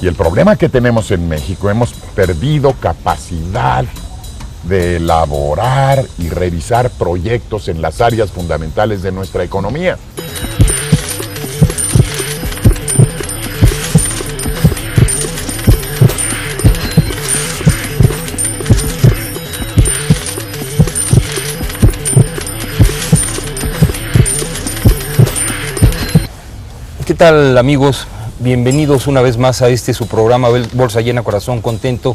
Y el problema que tenemos en México, hemos perdido capacidad de elaborar y revisar proyectos en las áreas fundamentales de nuestra economía. ¿Qué tal, amigos? Bienvenidos una vez más a su programa Bolsa Llena, Corazón Contento.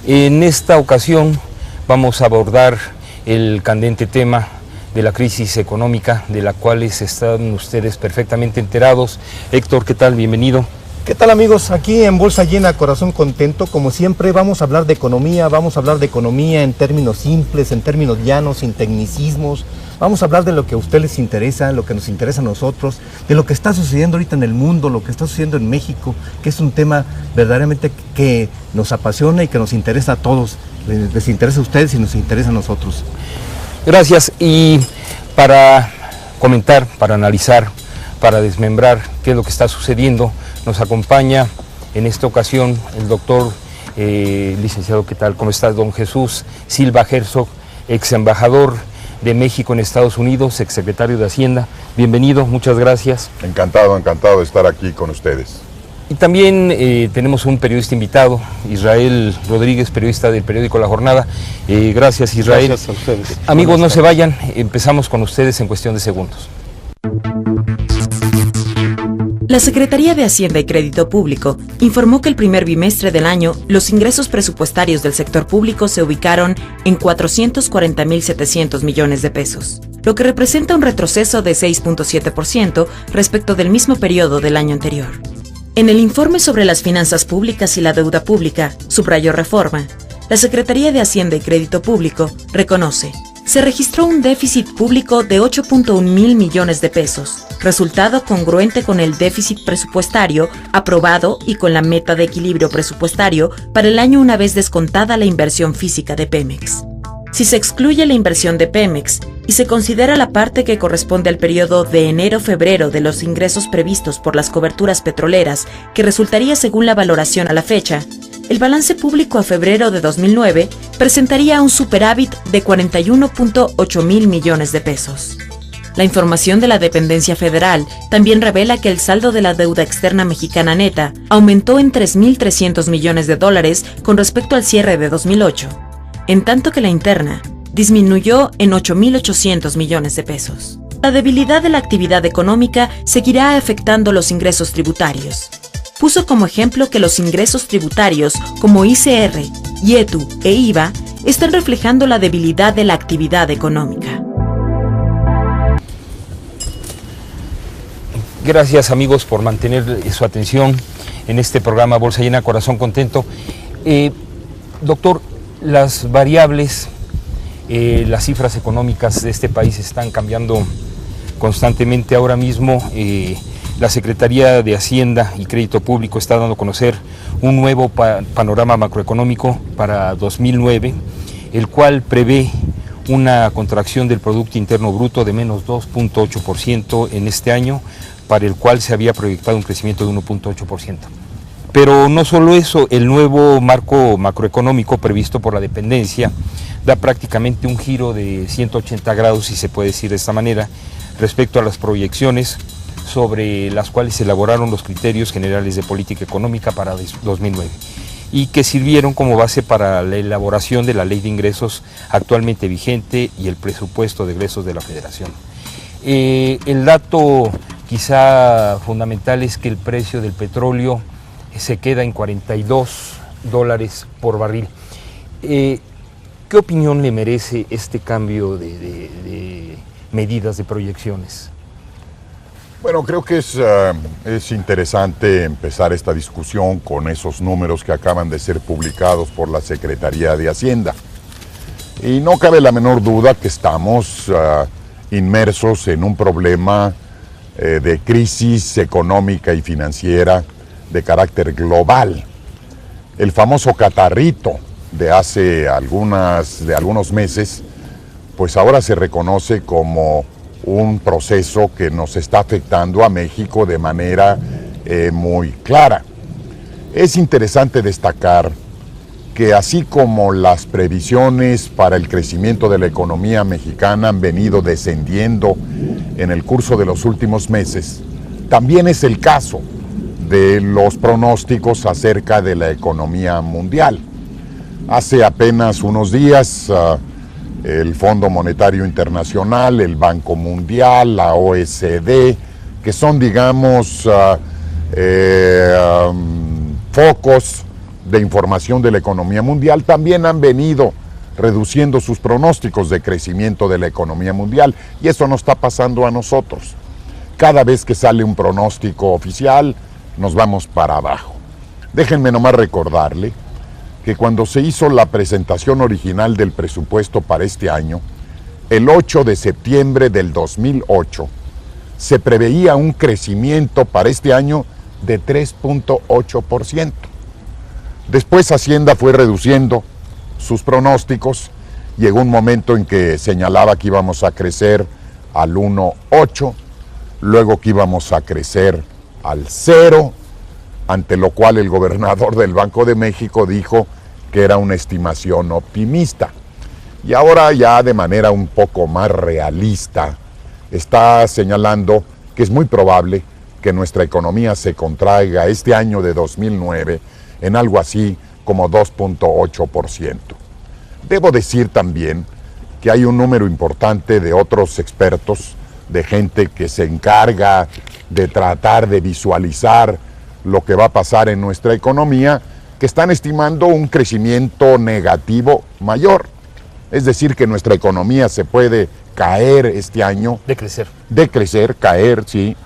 En esta ocasión vamos a abordar el candente tema de la crisis económica, de la cual están ustedes perfectamente enterados. Héctor, ¿qué tal? Bienvenido. ¿Qué tal, amigos? Aquí en Bolsa Llena, Corazón Contento, como siempre vamos a hablar de economía, en términos simples, en términos llanos, sin tecnicismos. Vamos a hablar de lo que a ustedes les interesa, lo que nos interesa a nosotros, de lo que está sucediendo ahorita en el mundo, lo que está sucediendo en México, que es un tema verdaderamente que nos apasiona y que nos interesa a todos. Les interesa a ustedes y nos interesa a nosotros. Gracias. Y para comentar, para analizar, para desmembrar qué es lo que está sucediendo, nos acompaña en esta ocasión el doctor, licenciado, ¿qué tal? ¿Cómo está? Don Jesús Silva Herzog, ex embajador de México en Estados Unidos, exsecretario de Hacienda. Bienvenido, muchas gracias. Encantado de estar aquí con ustedes. Y también tenemos un periodista invitado, Israel Rodríguez, periodista del periódico La Jornada. Gracias, Israel. Gracias a ustedes. Amigos, no se vayan, empezamos con ustedes en cuestión de segundos. La Secretaría de Hacienda y Crédito Público informó que el primer bimestre del año los ingresos presupuestarios del sector público se ubicaron en 440.700 millones de pesos, lo que representa un retroceso de 6.7% respecto del mismo periodo del año anterior. En el informe sobre las finanzas públicas y la deuda pública, subrayó Reforma, la Secretaría de Hacienda y Crédito Público reconoce: se registró un déficit público de 8.1 mil millones de pesos, resultado congruente con el déficit presupuestario aprobado y con la meta de equilibrio presupuestario para el año una vez descontada la inversión física de Pemex. Si se excluye la inversión de Pemex y se considera la parte que corresponde al periodo de enero-febrero de los ingresos previstos por las coberturas petroleras, que resultaría según la valoración a la fecha, el balance público a febrero de 2009 presentaría un superávit de 41.8 mil millones de pesos. La información de la dependencia federal también revela que el saldo de la deuda externa mexicana neta aumentó en 3.300 millones de dólares con respecto al cierre de 2008, en tanto que la interna disminuyó en 8.800 millones de pesos. La debilidad de la actividad económica seguirá afectando los ingresos tributarios. Puso como ejemplo que los ingresos tributarios como ICR, IETU e IVA están reflejando la debilidad de la actividad económica. Gracias, amigos, por mantener su atención en este programa Bolsa Llena, Corazón Contento. Doctor, las variables, las cifras económicas de este país están cambiando constantemente. Ahora mismo la Secretaría de Hacienda y Crédito Público está dando a conocer un nuevo panorama macroeconómico para 2009, el cual prevé una contracción del Producto Interno Bruto de menos 2.8% en este año, para el cual se había proyectado un crecimiento de 1.8%. Pero no solo eso, el nuevo marco macroeconómico previsto por la dependencia da prácticamente un giro de 180 grados, si se puede decir de esta manera, respecto a las proyecciones sobre las cuales se elaboraron los criterios generales de política económica para 2009 y que sirvieron como base para la elaboración de la ley de ingresos actualmente vigente y el presupuesto de egresos de la Federación. El dato quizá fundamental es que el precio del petróleo se queda en $42 por barril. ¿Qué opinión le merece este cambio de medidas, de proyecciones? Bueno, creo que es interesante empezar esta discusión con esos números que acaban de ser publicados por la Secretaría de Hacienda. Y no cabe la menor duda que estamos inmersos en un problema de crisis económica y financiera de carácter global. El famoso catarrito de hace algunos meses, pues ahora se reconoce como un proceso que nos está afectando a México de manera muy clara. Es interesante destacar que así como las previsiones para el crecimiento de la economía mexicana han venido descendiendo en el curso de los últimos meses, también es el caso de los pronósticos acerca de la economía mundial. Hace apenas unos días, el Fondo Monetario Internacional, el Banco Mundial, la OECD, que son, digamos, focos de información de la economía mundial, también han venido reduciendo sus pronósticos de crecimiento de la economía mundial, y eso nos está pasando a nosotros. Cada vez que sale un pronóstico oficial, nos vamos para abajo. Déjenme nomás recordarle que cuando se hizo la presentación original del presupuesto para este año, el 8 de septiembre del 2008, se preveía un crecimiento para este año de 3.8%. Después Hacienda fue reduciendo sus pronósticos. Llegó un momento en que señalaba que íbamos a crecer al 1.8%, luego que íbamos a crecer al 0%, ante lo cual el gobernador del Banco de México dijo que era una estimación optimista. Y ahora ya de manera un poco más realista está señalando que es muy probable que nuestra economía se contraiga este año de 2009 en algo así como 2.8%. Debo decir también que hay un número importante de otros expertos, de gente que se encarga de tratar de visualizar lo que va a pasar en nuestra economía, que están estimando un crecimiento negativo mayor. Es decir, que nuestra economía se puede caer este año. Caer, sí,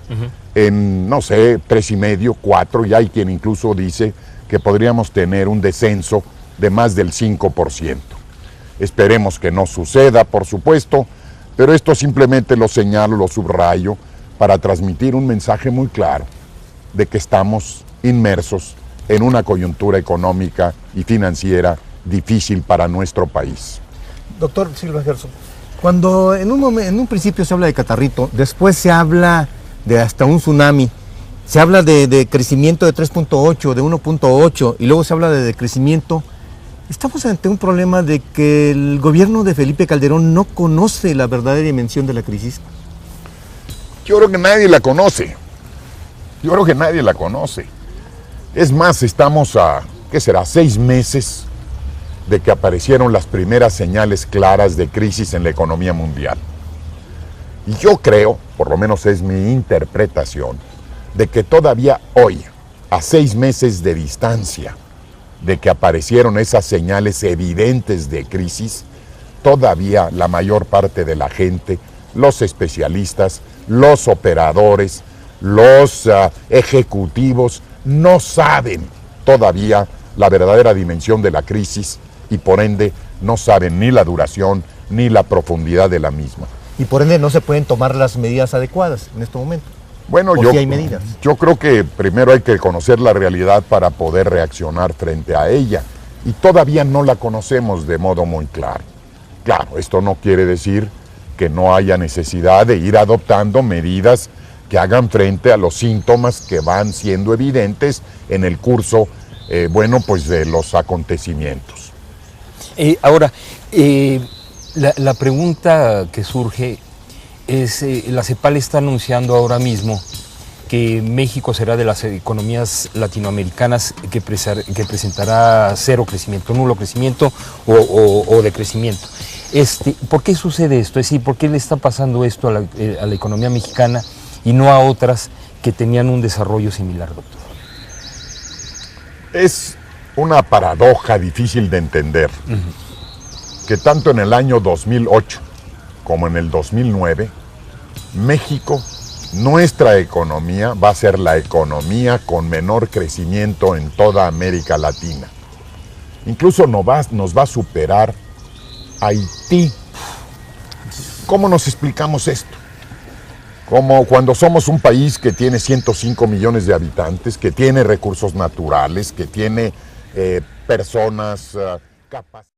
en, no sé, 3,5, 4, y hay quien incluso dice que podríamos tener un descenso de más del 5%. Esperemos que no suceda, por supuesto, pero esto simplemente lo señalo, lo subrayo, para transmitir un mensaje muy claro de que estamos inmersos en una coyuntura económica y financiera difícil para nuestro país. Doctor Silva Gerson, cuando en un principio se habla de catarrito, después se habla de hasta un tsunami, se habla de crecimiento de 3.8, de 1.8, y luego se habla de decrecimiento. Estamos ante un problema de que el gobierno de Felipe Calderón no conoce la verdadera dimensión de la crisis. Yo creo que nadie la conoce. Es más, estamos a, ¿qué será?, 6 meses de que aparecieron las primeras señales claras de crisis en la economía mundial. Y yo creo, por lo menos es mi interpretación, de que todavía hoy, a 6 meses de distancia de que aparecieron esas señales evidentes de crisis, todavía la mayor parte de la gente, los especialistas, los operadores, los ejecutivos, no saben todavía la verdadera dimensión de la crisis y por ende no saben ni la duración ni la profundidad de la misma. Y por ende no se pueden tomar las medidas adecuadas en este momento. Bueno, yo creo que primero hay que conocer la realidad para poder reaccionar frente a ella, y todavía no la conocemos de modo muy claro. Claro, esto no quiere decir que no haya necesidad de ir adoptando medidas que hagan frente a los síntomas que van siendo evidentes en el curso, pues de los acontecimientos. Ahora, la pregunta que surge es, la CEPAL está anunciando ahora mismo que México será de las economías latinoamericanas que presentará cero crecimiento, nulo crecimiento o decrecimiento. ¿Por qué sucede esto? Es decir, ¿por qué le está pasando esto a la economía mexicana y no a otras que tenían un desarrollo similar, doctor? Es una paradoja difícil de entender, que tanto en el año 2008 como en el 2009, México, nuestra economía, va a ser la economía con menor crecimiento en toda América Latina. Incluso nos va a superar Haití. ¿Cómo nos explicamos esto? Como cuando somos un país que tiene 105 millones de habitantes, que tiene recursos naturales, que tiene personas capaces.